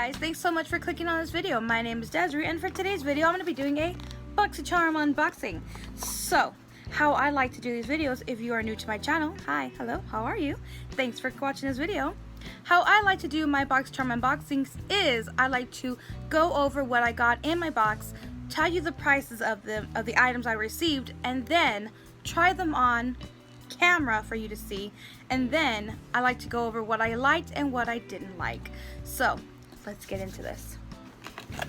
guys, thanks so much for clicking on this video. My name is Desiree, and for today's video I'm going to be doing a Boxycharm unboxing. So, how I like to do these videos, if you are new to my channel, hi, hello, how are you? Thanks for watching this video. How I like to do my Boxycharm unboxings is I like to go over what I got in my box, tell you the prices of the items I received, and then try them on camera for you to see, and then I like to go over what I liked and what I didn't like. So let's get into this.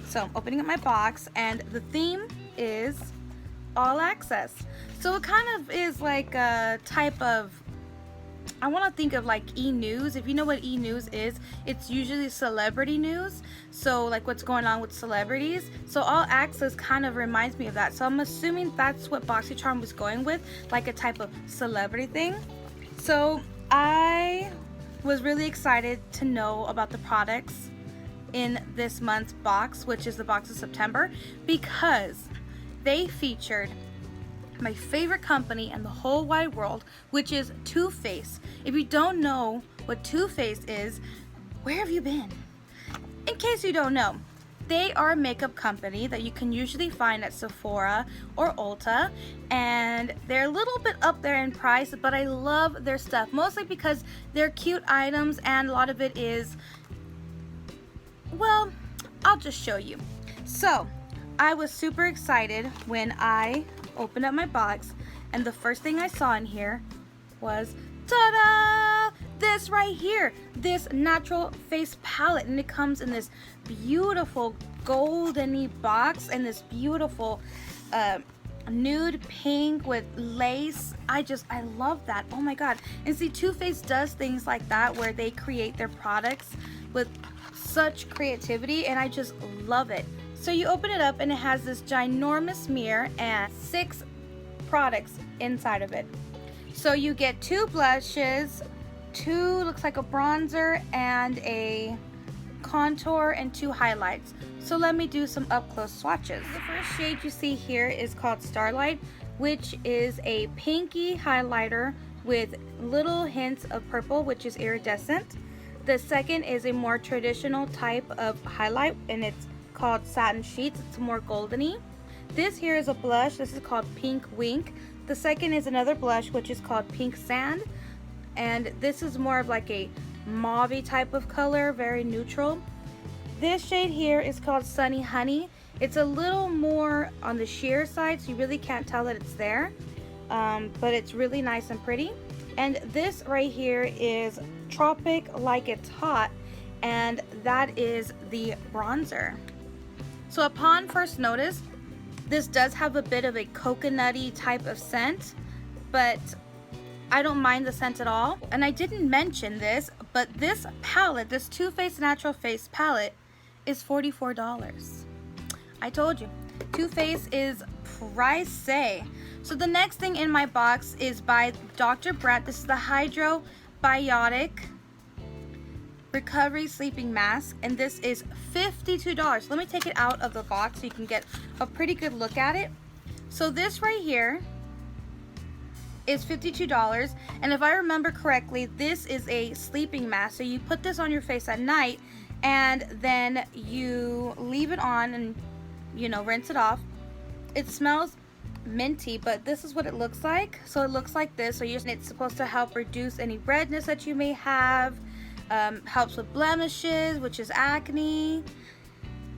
So I'm opening up my box, and the theme is all access. So it kind of is like a type of, I want to think of like e-news. If you know what e-news is, it's usually celebrity news. So like what's going on with celebrities. So all access kind of reminds me of that. So I'm assuming that's what Boxycharm was going with, like a type of celebrity thing. So I was really excited to know about the products in this month's box, which is the box of September, because they featured my favorite company in the whole wide world, which is Too Faced. If you don't know what Too Faced is, where have you been? In case you don't know, they are a makeup company that you can usually find at Sephora or Ulta, and they're a little bit up there in price, but I love their stuff, mostly because they're cute items, and a lot of it is, well, I'll just show you. So I was super excited when I opened up my box, and the first thing I saw in here was, ta-da! This right here, this natural face palette, and it comes in this beautiful goldeny box and this beautiful nude pink with lace. I love that. Oh my god. And see, Too Faced does things like that where they create their products with such creativity, and I just love it. So you open it up, and it has this ginormous mirror and 6 products inside of it. So you get 2 blushes, 2 looks like a bronzer, and a contour, and 2 highlights. So let me do some up close swatches. The first shade you see here is called Starlight, which is a pinky highlighter with little hints of purple, which is iridescent. The second is a more traditional type of highlight, and it's called Satin Sheets. It's more goldeny. This here is a blush. This is called Pink Wink. The second is another blush, which is called Pink Sand, and this is more of like a mauve type of color, very neutral. This shade here is called Sunny Honey. It's a little more on the sheer side, so you really can't tell that it's there, but it's really nice and pretty. And this right here is Tropic Like It's Hot, and that is the bronzer. So upon first notice, this does have a bit of a coconutty type of scent, but I don't mind the scent at all. And I didn't mention this, but this palette, this Too Faced Natural Face palette, is $44. I told you, Too Faced is pricey. So the next thing in my box is by Dr. Brandt. This is the Hydro Biotic Recovery Sleeping Mask, and this is $52. Let me take it out of the box so you can get a pretty good look at it. So this right here is $52, and if I remember correctly, this is a sleeping mask. So you put this on your face at night, and then you leave it on and, you know, rinse it off. It smells minty, but this is what it looks like. So it looks like this. So it's supposed to help reduce any redness that you may have. Helps with blemishes, which is acne,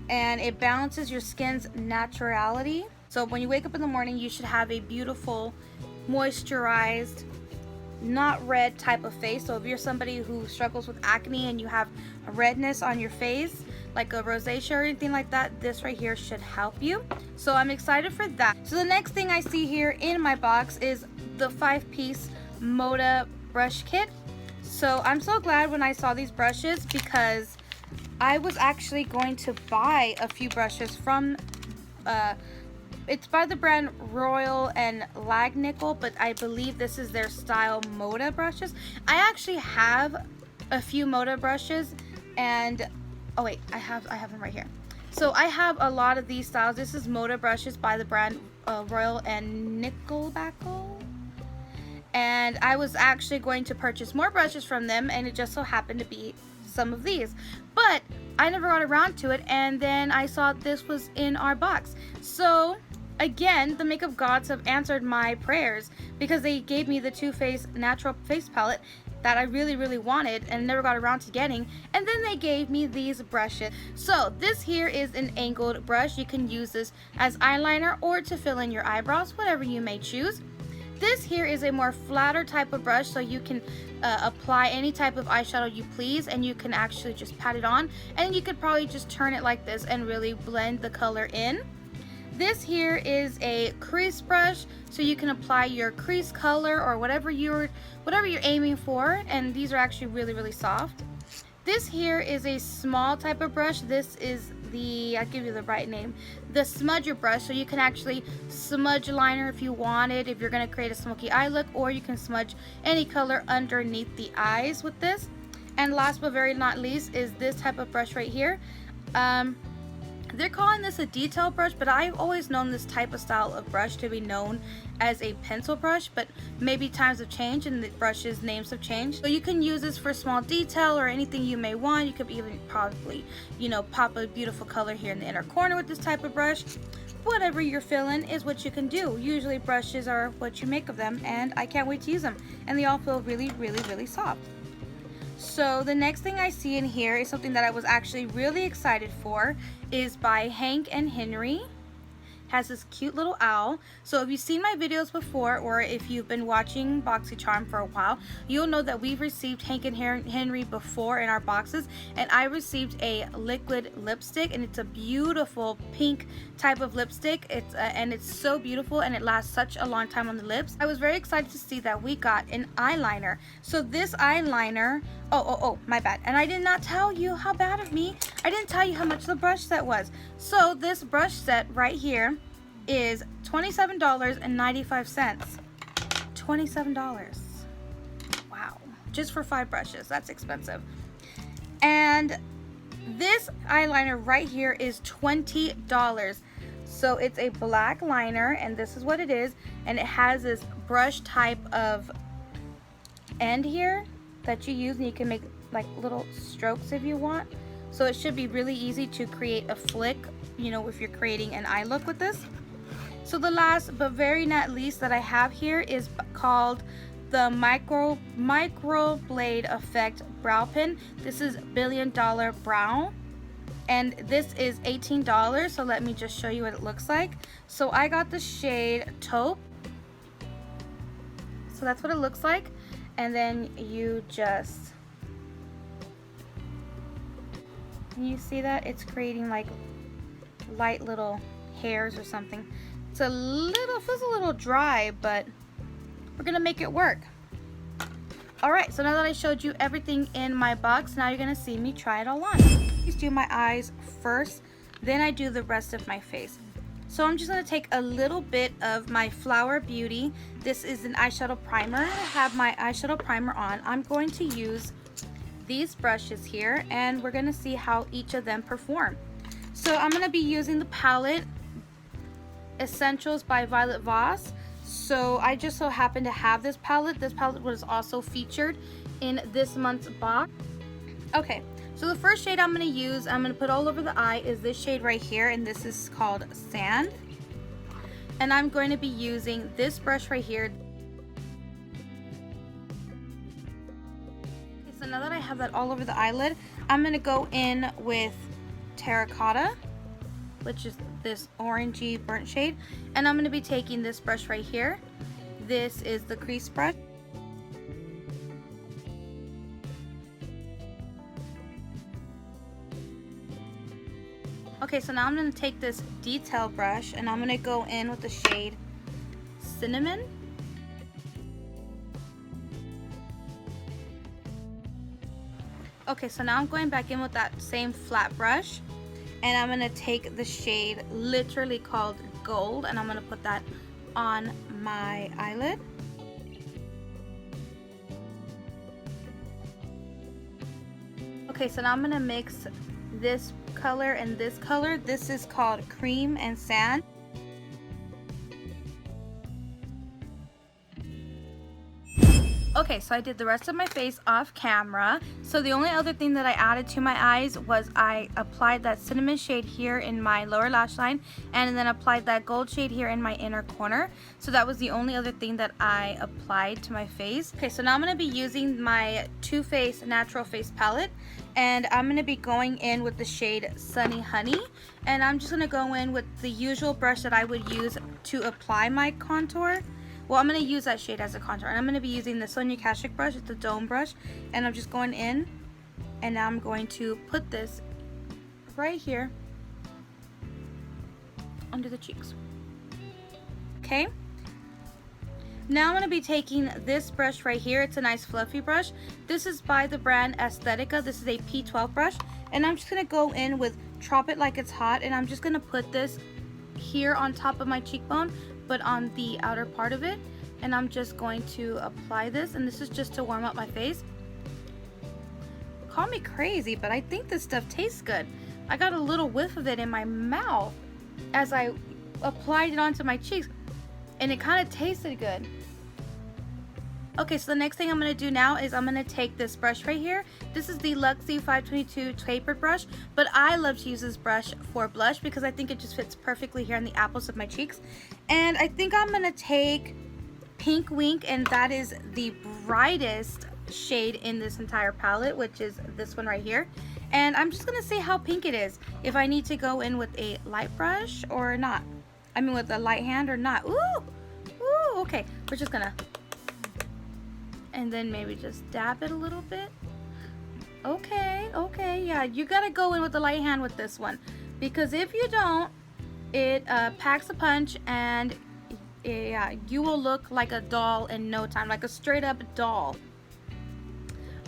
and it balances your skin's naturality. So when you wake up in the morning, you should have a beautiful, moisturized, not red type of face. So if you're somebody who struggles with acne and you have a redness on your face, like a rosacea or anything like that, this right here should help you. So I'm excited for that. So the next thing I see here in my box is the 5-piece Moda brush kit. So I'm so glad when I saw these brushes, because I was actually going to buy a few brushes from, it's by the brand Royal and Lagnickel, but I believe this is their style Moda brushes. I actually have a few Moda brushes, and oh wait, I have them right here. So I have a lot of these styles. This is Moda brushes by the brand Royal and Nickelbackle. And I was actually going to purchase more brushes from them, and it just so happened to be some of these. But I never got around to it, and then I saw this was in our box. So again, the makeup gods have answered my prayers because they gave me the Too Faced natural face palette that I really wanted and never got around to getting, and then they gave me these brushes. So this here is an angled brush. You can use this as eyeliner or to fill in your eyebrows, whatever you may choose. This here is a more flatter type of brush, so you can apply any type of eyeshadow you please, and you can actually just pat it on, and you could probably just turn it like this and really blend the color in. This here is a crease brush, so you can apply your crease color or whatever you're aiming for, and these are actually really soft. This here is a small type of brush. This is the, I'll give you the right name, the smudger brush, so you can actually smudge liner if you wanted, if you're going to create a smoky eye look, or you can smudge any color underneath the eyes with this. And last but very not least is this type of brush right here. They're calling this a detail brush, but I've always known this type of style of brush to be known as a pencil brush, but maybe times have changed and the brushes names have changed. So you can use this for small detail or anything you may want. You could even probably, you know, pop a beautiful color here in the inner corner with this type of brush. Whatever you're feeling is what you can do. Usually brushes are what you make of them, and I can't wait to use them. And they all feel really soft. So the next thing I see in here is something that I was actually really excited for, is by Hank and Henry. Has this cute little owl. So if you've seen my videos before, or if you've been watching Boxycharm for a while, you'll know that we've received Hank and Henry before in our boxes, and I received a liquid lipstick, and it's a beautiful pink type of lipstick. And it's so beautiful, and it lasts such a long time on the lips. I was very excited to see that we got an eyeliner. So this eyeliner, oh my bad, and I did not tell you, how bad of me, I didn't tell you how much the brush set was. So this brush set right here is $27.95. $27. Wow, just for 5 brushes. That's expensive. And this eyeliner right here is $20. So it's a black liner, and this is what it is, and it has this brush type of end here that you use, and you can make like little strokes if you want. So it should be really easy to create a flick, you know, if you're creating an eye look with this. So the last but very not least that I have here is called the Micro Blade Effect Brow Pen. This is $1 Billion Brow, and this is $18. So let me just show you what it looks like. So I got the shade Taupe. So that's what it looks like, and then you just, you see that it's creating like light little hairs or something. It's a little, feels a little dry, but we're gonna make it work. Alright, so now that I showed you everything in my box, now you're gonna see me try it all on. Please do my eyes first, then I do the rest of my face. So I'm just gonna take a little bit of my Flower Beauty. This is an eyeshadow primer. I have my eyeshadow primer on. I'm going to use these brushes here, and we're gonna see how each of them perform. So I'm gonna be using the palette Essentials by Violet Voss. So I just so happen to have this palette. This palette was also featured in this month's box. Okay, so the first shade I'm going to use, I'm going to put all over the eye, is this shade right here, and this is called Sand. And I'm going to be using this brush right here. Okay, so now that I have that all over the eyelid, I'm going to go in with Terracotta, which is this orangey burnt shade, and I'm going to be taking this brush right here. This is the crease brush. Okay, so now I'm going to take this detail brush, and I'm going to go in with the shade Cinnamon. Okay, so now I'm going back in with that same flat brush, and I'm going to take the shade literally called Gold, and I'm going to put that on my eyelid. Okay, so now I'm going to mix this color and this color. This is called Cream and Sand. Okay, so I did the rest of my face off camera. So the only other thing that I added to my eyes was I applied that cinnamon shade here in my lower lash line, and then applied that gold shade here in my inner corner. So that was the only other thing that I applied to my face. Okay, so now I'm going to be using my Too Faced Natural Face Palette, and I'm going to be going in with the shade Sunny Honey, and I'm just going to go in with the usual brush that I would use to apply my contour. Well, I'm going to use that shade as a contour, and I'm going to be using the Sonia Kashuk brush. It's a dome brush, and I'm just going in, and now I'm going to put this right here under the cheeks. Okay, now I'm going to be taking this brush right here. It's a nice fluffy brush. This is by the brand Aesthetica. This is a P12 brush, and I'm just going to go in with Drop It Like It's Hot, and I'm just going to put this here on top of my cheekbone, but on the outer part of it, and I'm just going to apply this, and this is just to warm up my face. Call me crazy, but I think this stuff tastes good. I got a little whiff of it in my mouth as I applied it onto my cheeks, and it kind of tasted good. Okay, so the next thing I'm going to do now is I'm going to take this brush right here. This is the Luxie 522 tapered brush, but I love to use this brush for blush because I think it just fits perfectly here on the apples of my cheeks. And I think I'm going to take Pink Wink, and that is the brightest shade in this entire palette, which is this one right here. And I'm just going to see how pink it is, if I need to go in with a light brush or not. I mean with a light hand or not. Ooh, ooh, okay. We're just going to... and then maybe just dab it a little bit. Okay, okay, yeah, you gotta go in with the light hand with this one, because if you don't, it packs a punch, and yeah, you will look like a doll in no time, like a straight up doll.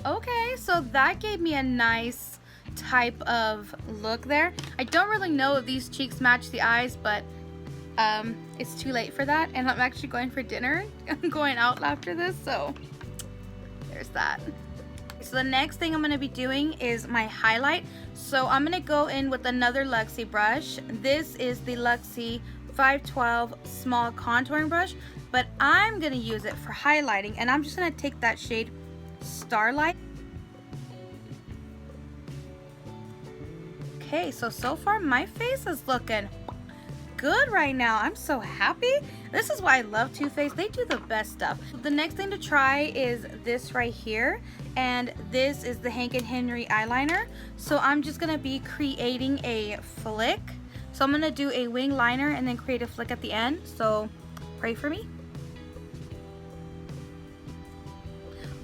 Okay, so that gave me a nice type of look there. I don't really know if these cheeks match the eyes, but it's too late for that, and I'm actually going for dinner. I'm going out after this, so there's that. So the next thing I'm going to be doing is my highlight. So I'm going to go in with another Luxie brush. This is the Luxie 512 small contouring brush, but I'm going to use it for highlighting, and I'm just going to take that shade Starlight. Okay, so far my face is looking good right now. I'm so happy. This is why I love Too Faced. They do the best stuff. The next thing to try is this right here, and this is the Hank & Henry eyeliner. So I'm just gonna be creating a flick. So I'm gonna do a wing liner and then create a flick at the end. So pray for me.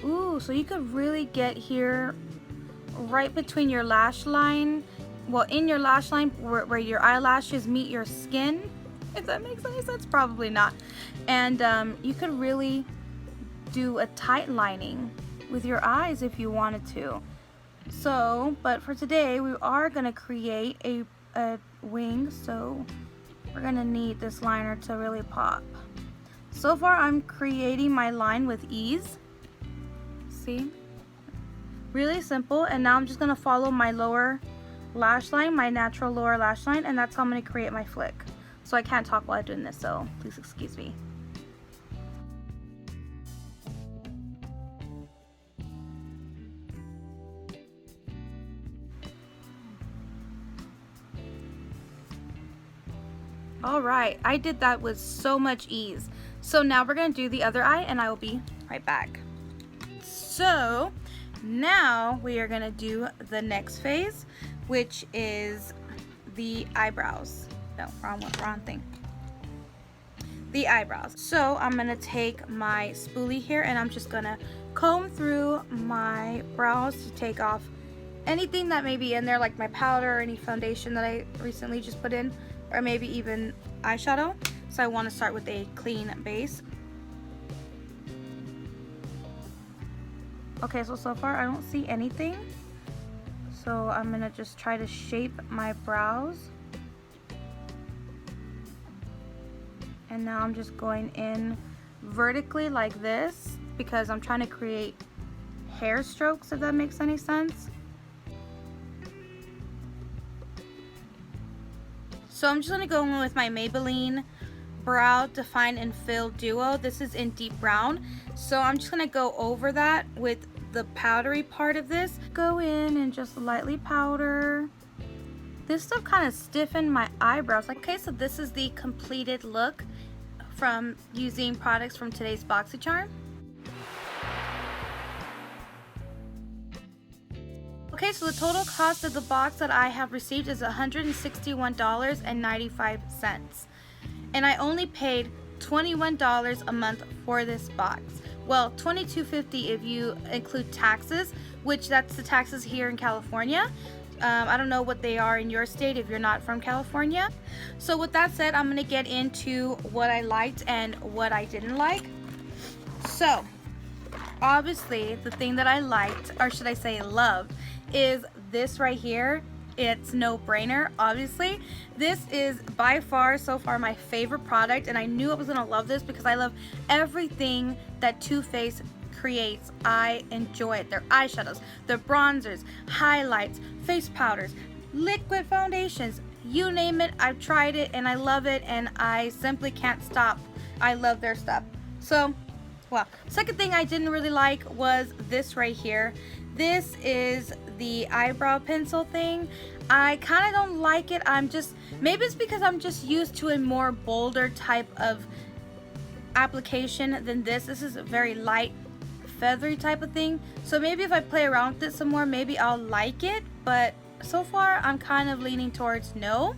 Ooh, so you could really get here right between your lash line. Well, in your lash line where your eyelashes meet your skin, if that makes any sense. Probably not. And you could really do a tight lining with your eyes if you wanted to. So, but for today we are going to create a wing, so we're going to need this liner to really pop. So far I'm creating my line with ease. See? Really simple. And now I'm just going to follow my lower lash line, my natural lower lash line, and that's how I'm going to create my flick. So I can't talk while I'm doing this, so please excuse me. Alright, I did that with so much ease. So now we're going to do the other eye, and I will be right back. So now we are going to do the next phase, which is the eyebrows. No, wrong thing. The eyebrows. So I'm going to take my spoolie here, and I'm just going to comb through my brows to take off anything that may be in there, like my powder or any foundation that I recently just put in, or maybe even eyeshadow. So I want to start with a clean base. Okay, so far I don't see anything. So I'm gonna just try to shape my brows. And now I'm just going in vertically like this because I'm trying to create hair strokes, if that makes any sense. So I'm just gonna go in with my Maybelline Brow Define and Fill Duo. This is in deep brown. So I'm just gonna go over that with the powdery part of this. Go in and just lightly powder. This stuff kind of stiffened my eyebrows. Okay, so this is the completed look from using products from today's Boxycharm. Okay, so the total cost of the box that I have received is $161.95. And I only paid $21 a month for this box. Well, $22.50 if you include taxes, which that's the taxes here in California. I don't know what they are in your state if you're not from California. So with that said, I'm going to get into what I liked and what I didn't like. So obviously the thing that I liked, or should I say loved, is this right here. It's no brainer, obviously. This is by far so far my favorite product, and I knew I was going to love this because I love everything that Too Faced creates. I enjoy it. Their eyeshadows, their bronzers, highlights, face powders, liquid foundations, you name it, I've tried it and I love it, and I simply can't stop. I love their stuff. So, well, second thing I didn't really like was this right here. This is the eyebrow pencil thing. I kind of don't like it. Maybe it's because I'm just used to a more bolder type of application than this. This is a very light, feathery type of thing. So maybe if I play around with it some more, maybe I'll like it. But so far, I'm kind of leaning towards no.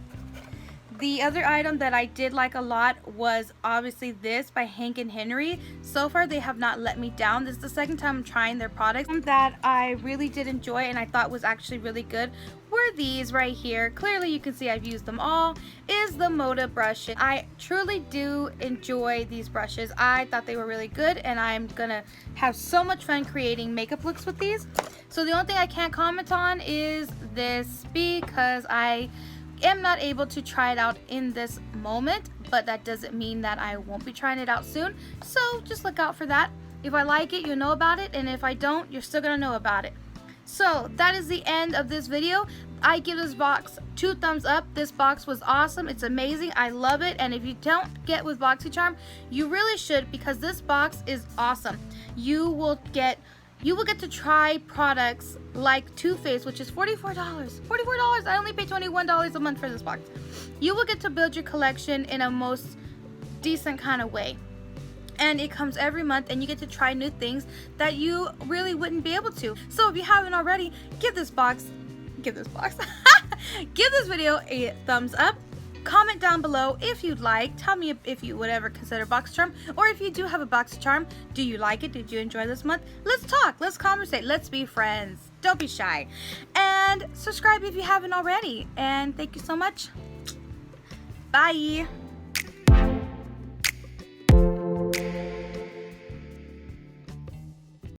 The other item that I did like a lot was obviously this by Hank & Henry. So far they have not let me down. This is the second time I'm trying their products that I really did enjoy and I thought was actually really good were these right here. Clearly you can see I've used them all. Is the Moda brushes. I truly do enjoy these brushes. I thought they were really good and I'm gonna have so much fun creating makeup looks with these. So the only thing I can't comment on is this because I am not able to try it out in this moment, but that doesn't mean that I won't be trying it out soon. So just look out for that. If I like it, you'll know about it, and if I don't, you're still gonna know about it. So that is the end of this video. I give this box 2 thumbs up. This box was awesome. It's amazing. I love it. And if you don't get with Boxycharm, you really should, because this box is awesome. You will get to try products like Too Faced, which is $44. $44. I only pay $21 a month for this box. You will get to build your collection in a most decent kind of way. And it comes every month and you get to try new things that you really wouldn't be able to. So if you haven't already, give this video a thumbs up. Comment down below if you'd like. Tell me if you would ever consider Boxycharm, or if you do have a Boxycharm, do you like it? Did you enjoy this month? Let's talk, let's conversate, let's be friends. Don't be shy. And subscribe if you haven't already. And thank you so much. Bye.